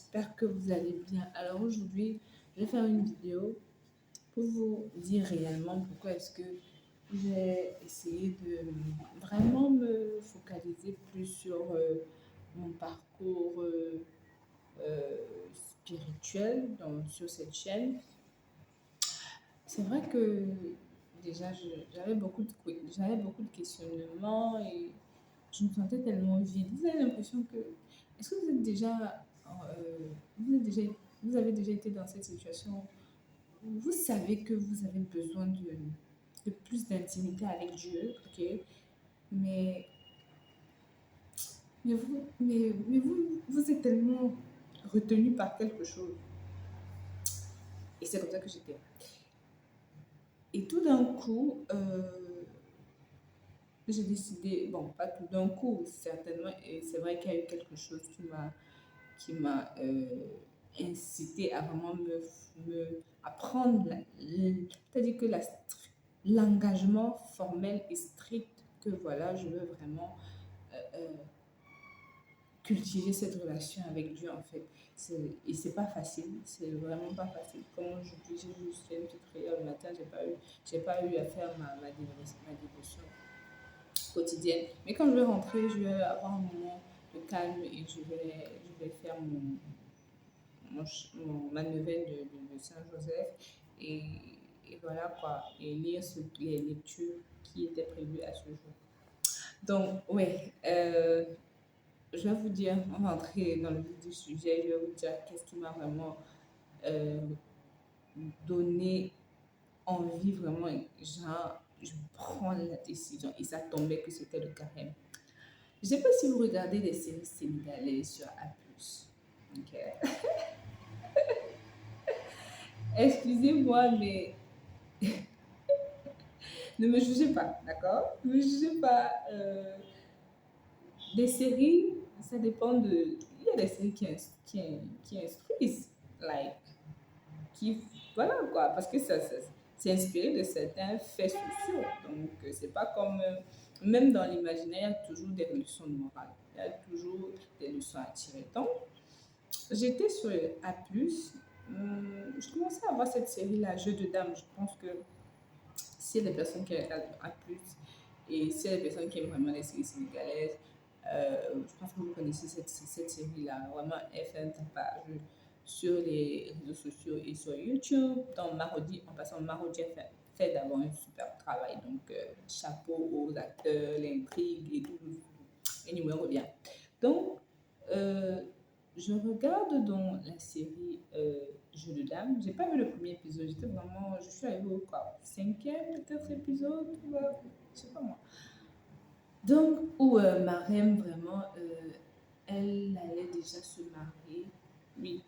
j'espère que vous allez bien. Alors aujourd'hui, je vais faire une vidéo pour vous dire réellement pourquoi est-ce que j'ai essayé de vraiment me focaliser plus sur mon parcours spirituel sur cette chaîne. C'est vrai que déjà, j'avais beaucoup de questionnements et je me sentais tellement vide. Vous avez l'impression que... Est-ce que vous êtes déjà... vous êtes déjà... Vous avez déjà été dans cette situation où vous savez que vous avez besoin de plus d'intimité avec Dieu, ok? Mais, vous êtes tellement retenu par quelque chose. Et c'est comme ça que j'étais. Et tout d'un coup, j'ai décidé, bon, pas tout d'un coup, certainement, et c'est vrai qu'il y a eu quelque chose qui m'a incité à vraiment à prendre, c'est-à-dire que l'engagement formel et strict que voilà, je veux vraiment euh, cultiver cette relation avec Dieu en fait. Et c'est pas facile, c'est vraiment pas facile. Comme aujourd'hui, j'ai juste fait une petite prière le matin, j'ai pas eu à faire ma dévotion quotidienne. Mais quand je vais rentrer, je vais avoir un moment de calme et je vais faire ma neuvaine de Saint-Joseph et, et voilà quoi, et lire les lectures qui étaient prévues à ce jour. Donc, ouais, je vais vous dire, on va entrer dans le vif du sujet, je vais vous dire qu'est-ce qui m'a vraiment euh, donné envie, vraiment, genre, je prends la décision et ça tombait que c'était le carême. Je ne sais pas si vous regardez des séries sénégalaises sur A+. Ok. Excusez-moi, mais ne me jugez pas, d'accord? Ne me jugez pas. Des séries, ça dépend de... Il y a des séries qui instruisent, like, qui... Voilà quoi, parce que c'est inspiré de certains faits sociaux. Donc, c'est pas comme... même dans l'imaginaire, il y a toujours des leçons de morale. Il y a toujours des leçons à tirer. Donc, j'étais sur A+, je commençais à voir cette série-là, Jeux de dames. Je pense que si les personnes qui regardent A+, et si les personnes qui aiment vraiment les séries sénégalaises, je pense que vous connaissez cette série-là. Vraiment, elle fait un tapage sur les réseaux sociaux et sur YouTube. Dans Marodi, en passant, Marodi a fait d'abord un super travail. Donc, chapeau aux acteurs, l'intrigue et tout. Et numéro bien. Donc, euh, je regarde dans la série Jeux de dames. J'ai pas vu le premier épisode. Je suis arrivée au quoi, cinquième peut-être épisode, je sais pas moi. Donc, où Marème, vraiment, elle allait déjà se marier. Oui,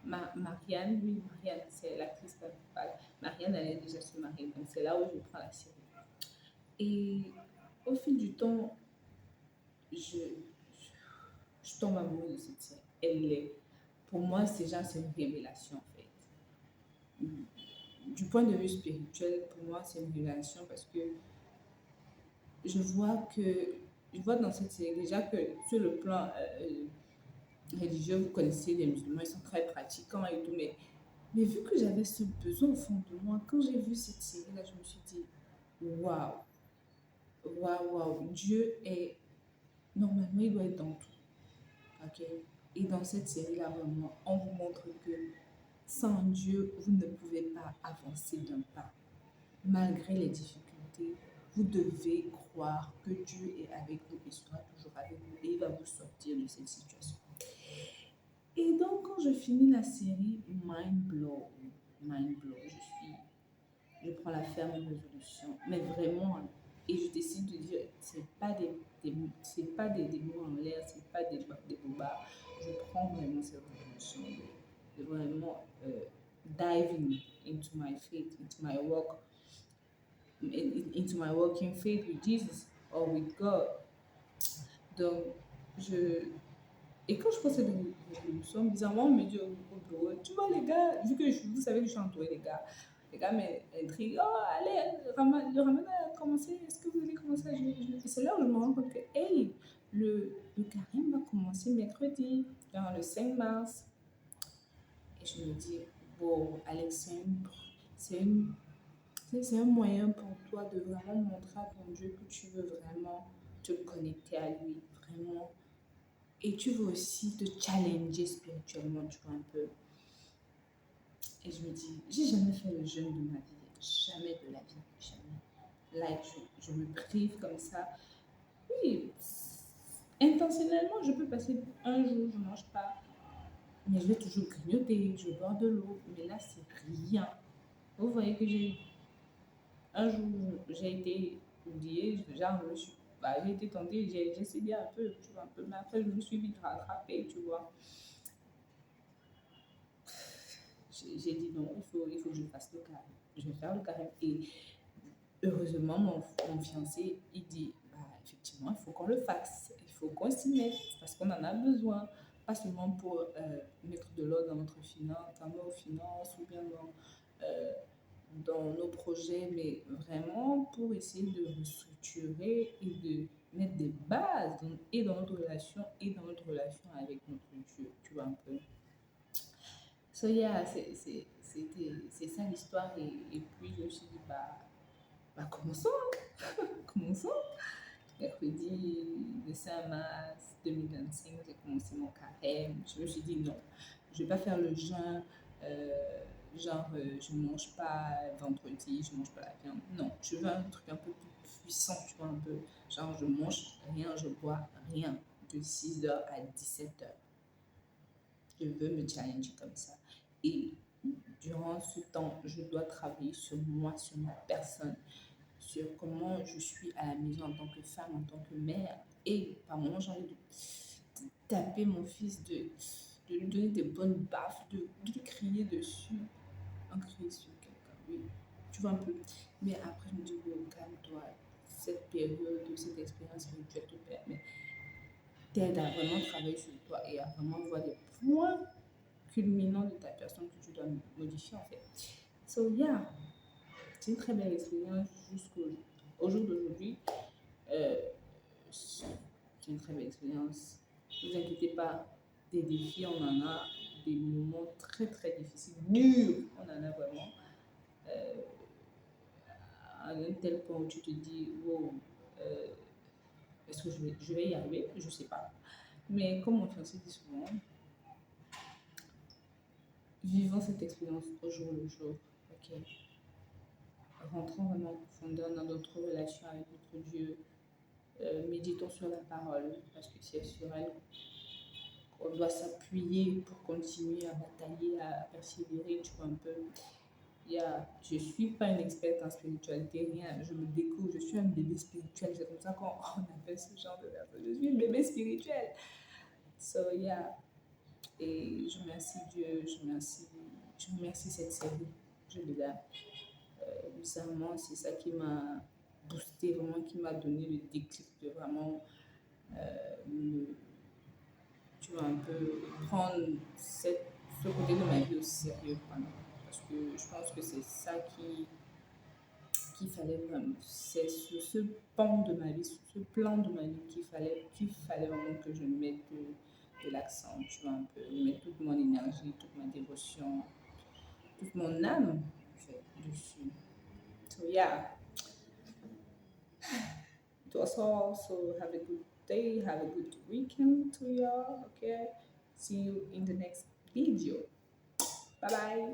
Marianne, oui, Marianne, c'est l'actrice principale. Marianne allait déjà se marier. Donc, c'est là où je prends la série. Et au fil du temps, je, je tombe amoureuse de cette série. Pour moi, c'est une révélation en fait. Du point de vue spirituel, pour moi, c'est une révélation parce que je vois que, je vois dans cette série déjà que sur le plan religieux, vous connaissez les musulmans, ils sont très pratiquants et tout, mais vu que j'avais ce besoin au fond de moi, quand j'ai vu cette série-là, je me suis dit, waouh, waouh, waouh, Dieu est, normalement, il doit être dans tout, ok? Et dans cette série-là, vraiment, on vous montre que sans Dieu, vous ne pouvez pas avancer d'un pas. Malgré les difficultés, vous devez croire que Dieu est avec vous et sera toujours avec vous et il va vous sortir de cette situation. Et donc, quand je finis la série, mind blow, je prends la ferme résolution, mais vraiment, et je décide de dire, c'est pas des mots en l'air, c'est pas des bobards. Je prends vraiment cette résolution de vraiment diving into my faith, into my walking faith with Jesus or with God. Donc, je, et quand je prends cette résolution, bizarrement, on me dit au bureau, tu vois les gars, vu que vous savez que je suis entourée des gars, les gars m'intriguent, oh allez, le ramadan a commencé, est-ce que vous allez commencer à jeûner? Et c'est là où je me rends compte que, hey, le carême va commencer mercredi, genre le 5 mars. tu me dis, bon, Alex, c'est une- c'est un moyen pour toi de vraiment montrer à ton Dieu que tu veux vraiment te connecter à lui, vraiment. Et tu veux aussi te challenger spirituellement, tu vois, un peu. Et je me dis, j'ai jamais fait le jeûne de ma vie, jamais de la vie, jamais. Là, je me prive comme ça. Oui, intentionnellement, je peux passer un jour, je ne mange pas, mais je vais toujours grignoter, je bois de l'eau. Mais là, c'est rien. Vous voyez que un jour, j'ai été oubliée, genre, j'ai été tentée, j'ai cédé un peu, tu vois, un peu, mais après, je me suis vite rattrapée, tu vois. J'ai dit non, il faut que je fasse le carême. Je vais faire le carême. Et heureusement, mon fiancé, il dit, bah, effectivement, il faut qu'on le fasse. Il faut qu'on s'y mette parce qu'on en a besoin. Pas seulement pour mettre de l'ordre dans notre finance, dans nos finances ou bien euh, dans nos projets, mais vraiment pour essayer de restructurer et de mettre des bases et dans notre relation et dans notre relation avec notre Dieu, tu vois un peu. So yeah, c'est ça l'histoire et puis je me suis dit, commençons, commençons. Mercredi de Saint-Mars 2025, j'ai commencé mon carême. Je me suis dit non, je ne vais pas faire le jeûne, je ne mange pas vendredi, je ne mange pas la viande. Non, je veux un truc un peu plus puissant, tu vois, un peu. Genre, je mange rien, je bois rien de 6 h à 17 h. Je veux me challenger comme ça. Et durant ce temps, je dois travailler sur moi, sur ma personne, sur comment je suis à la maison en tant que femme, en tant que mère. Et par moments, j'ai envie de taper mon fils, de lui donner des bonnes baffes, de lui crier dessus, en crier sur quelqu'un. Oui, tu vois un peu. Mais après, je me dis, oh, calme-toi. Cette période, cette expérience spirituelle te permet, t'aide à vraiment travailler sur toi et à vraiment voir des points culminants de ta personne que tu dois modifier en fait. So yeah, c'est une très belle expérience jusqu'au jour d'aujourd'hui. Euh, c'est une très belle expérience. Ne vous inquiétez pas, des défis, on en a, des moments très très difficiles, durs, on en a vraiment. Euh, à un tel point où tu te dis, wow, euh, est-ce que je vais y arriver? Je ne sais pas. Mais comme mon fiancé dit souvent, vivons cette expérience au jour le jour. Ok, rentrons vraiment en profondeur dans notre relation avec notre Dieu. Méditons sur la parole, parce que c'est sur elle qu'on doit s'appuyer pour continuer à batailler, à persévérer, tu vois un peu. Je ne suis pas une experte en spiritualité, rien, je me découvre, je suis un bébé spirituel, c'est comme ça qu'on appelle ce genre de personne. Je suis un bébé spirituel. So yeah, et je remercie Dieu, je remercie cette série, je les aime. Bizarrement, c'est ça qui m'a boosté, vraiment, qui m'a donné le déclic de vraiment me, tu vois, un peu prendre ce côté de ma vie au sérieux, vraiment. Parce que je pense que c'est ça qu'il fallait vraiment. C'est sur ce pan de ma vie, sur ce plan de ma vie qu'il fallait vraiment que je mette de l'accent, tu vois, un peu, mettre toute mon énergie, toute ma dévotion, toute mon âme, en fait, dessus. So yeah, it was all. So have a good day, have a good weekend to y'all. Okay, see you in the next video. Bye bye.